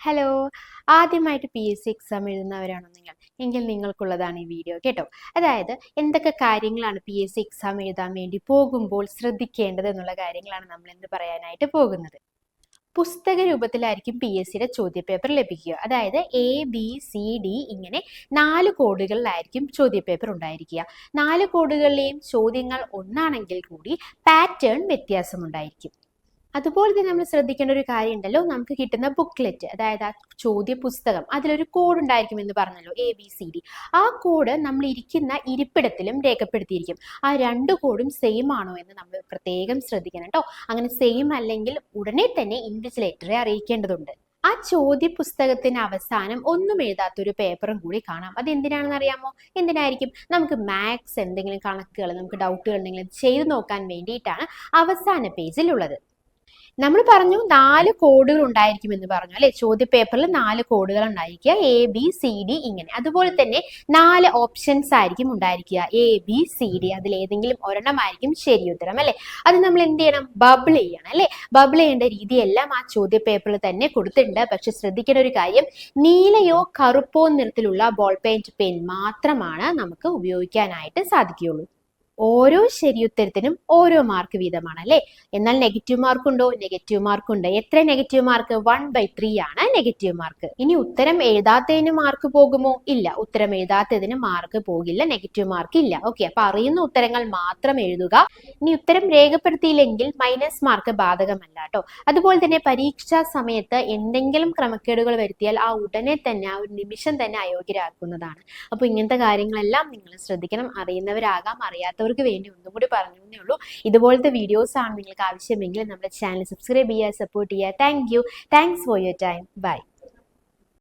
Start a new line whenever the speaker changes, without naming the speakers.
Hello, ആദ്യമായിട്ട് P S C exam എഴുതുന്നവരാണോ നിങ്ങൾ? എങ്കിൽ നിങ്ങൾക്കുള്ളതാണ് ഈ വീഡിയോ കേട്ടോ. അതായത് എന്തൊക്കെ കാര്യങ്ങളാണ് പി എസ് സി എക്സാം എഴുതാൻ വേണ്ടി പോകുമ്പോൾ ശ്രദ്ധിക്കേണ്ടത് എന്നുള്ള കാര്യങ്ങളാണ് നമ്മൾ ഇന്ന് പറയാനായിട്ട് പോകുന്നത്. പുസ്തക രൂപത്തിലായിരിക്കും പി എസ് സിയുടെ ചോദ്യപേപ്പർ ലഭിക്കുക. അതായത് ABCD ഇങ്ങനെ 4 കോഡുകളിലായിരിക്കും ചോദ്യപേപ്പർ ഉണ്ടായിരിക്കുക. 4 കോഡുകളിലെയും ചോദ്യങ്ങൾ ഒന്നാണെങ്കിൽ കൂടി പാറ്റേൺ വ്യത്യാസമുണ്ടായിരിക്കും. അതുപോലെ തന്നെ നമ്മൾ ശ്രദ്ധിക്കേണ്ട ഒരു കാര്യം ഉണ്ടല്ലോ, നമുക്ക് കിട്ടുന്ന ബുക്ക്ലെറ്റ്, അതായത് ആ ചോദ്യ പുസ്തകം, അതിലൊരു കോഡ് ഉണ്ടായിരിക്കും എന്ന് പറഞ്ഞല്ലോ, ABCD. ആ കോഡ് നമ്മൾ ഇരിക്കുന്ന ഇരിപ്പിടത്തിലും രേഖപ്പെടുത്തിയിരിക്കും. ആ 2 കോഡും സെയിം ആണോ എന്ന് നമ്മൾ പ്രത്യേകം ശ്രദ്ധിക്കണം കേട്ടോ. അങ്ങനെ സെയിം അല്ലെങ്കിൽ ഉടനെ തന്നെ ഇൻവിജിലേറ്ററെ അറിയിക്കേണ്ടതുണ്ട്. ആ ചോദ്യ പുസ്തകത്തിന് അവസാനം ഒന്നും എഴുതാത്തൊരു പേപ്പറും കൂടി കാണാം. അത് എന്തിനാണെന്ന് അറിയാമോ? എന്തിനായിരിക്കും? നമുക്ക് മാത്സ് എന്തെങ്കിലും കണക്കുകൾ, നമുക്ക് ഡൗട്ടുകൾ എന്തെങ്കിലും ചെയ്തു നോക്കാൻ വേണ്ടിയിട്ടാണ് അവസാന പേജിലുള്ളത്. നമ്മൾ പറഞ്ഞു 4 കോഡുകൾ ഉണ്ടായിരിക്കും എന്ന് പറഞ്ഞു അല്ലെ. ചോദ്യ പേപ്പറിൽ 4 കോഡുകൾ ഉണ്ടായിരിക്കുക, ABCD ഇങ്ങനെ. അതുപോലെ തന്നെ 4 ഓപ്ഷൻസ് ആയിരിക്കും ഉണ്ടായിരിക്കുക, ABCD. അതിൽ ഏതെങ്കിലും ഒരെണ്ണമായിരിക്കും ശരി ഉത്തരം അല്ലെ. അത് നമ്മൾ എന്ത് ചെയ്യണം? ബബിൾ ചെയ്യണം അല്ലെ. ബബിൾ ചെയ്യേണ്ട രീതിയെല്ലാം ആ ചോദ്യ പേപ്പറിൽ തന്നെ കൊടുത്തിട്ടുണ്ട്. പക്ഷെ ശ്രദ്ധിക്കേണ്ട ഒരു കാര്യം, നീലയോ കറുപ്പോ നിറത്തിലുള്ള ബോൾ പെയിന്റ് പെൻ മാത്രമാണ് നമുക്ക് ഉപയോഗിക്കാനായിട്ട് സാധിക്കുകയുള്ളൂ. ഓരോ ശരിയുത്തരത്തിനും ഓരോ മാർക്ക് വീതമാണ് അല്ലെ. എന്നാൽ നെഗറ്റീവ് മാർക്ക് ഉണ്ടോ? നെഗറ്റീവ് മാർക്ക് ഉണ്ട്. എത്ര നെഗറ്റീവ് മാർക്ക്? 1/3 ആണ് നെഗറ്റീവ് മാർക്ക്. ഇനി ഉത്തരം എഴുതാത്തതിന് മാർക്ക് പോകുമോ? ഇല്ല, ഉത്തരം എഴുതാത്തതിന് മാർക്ക് പോകില്ല, നെഗറ്റീവ് മാർക്ക് ഇല്ല. ഓക്കെ, അപ്പൊ അറിയുന്ന ഉത്തരങ്ങൾ മാത്രം എഴുതുക. ഇനി ഉത്തരം രേഖപ്പെടുത്തിയില്ലെങ്കിൽ മൈനസ് മാർക്ക് ബാധകമല്ല കേട്ടോ. അതുപോലെ തന്നെ പരീക്ഷാ സമയത്ത് എന്തെങ്കിലും ക്രമക്കേടുകൾ വരുത്തിയാൽ ആ ഉടനെ തന്നെ, ആ ഒരു നിമിഷം തന്നെ അയോഗ്യരാക്കുന്നതാണ്. അപ്പൊ ഇങ്ങനത്തെ കാര്യങ്ങളെല്ലാം നിങ്ങൾ ശ്രദ്ധിക്കണം. അറിയുന്നവരാകാം, അറിയാത്തവർക്ക് വേണ്ടി ഒന്നും കൂടി പറഞ്ഞു എന്നേ ഉള്ളൂ. ഇതുപോലത്തെ വീഡിയോസ് ആണ് നിങ്ങൾക്ക് ആവശ്യമെങ്കിൽ നമ്മുടെ ചാനൽ സബ്സ്ക്രൈബ് ചെയ്യുക, സപ്പോർട്ട് ചെയ്യുക. Thanks for your time. By.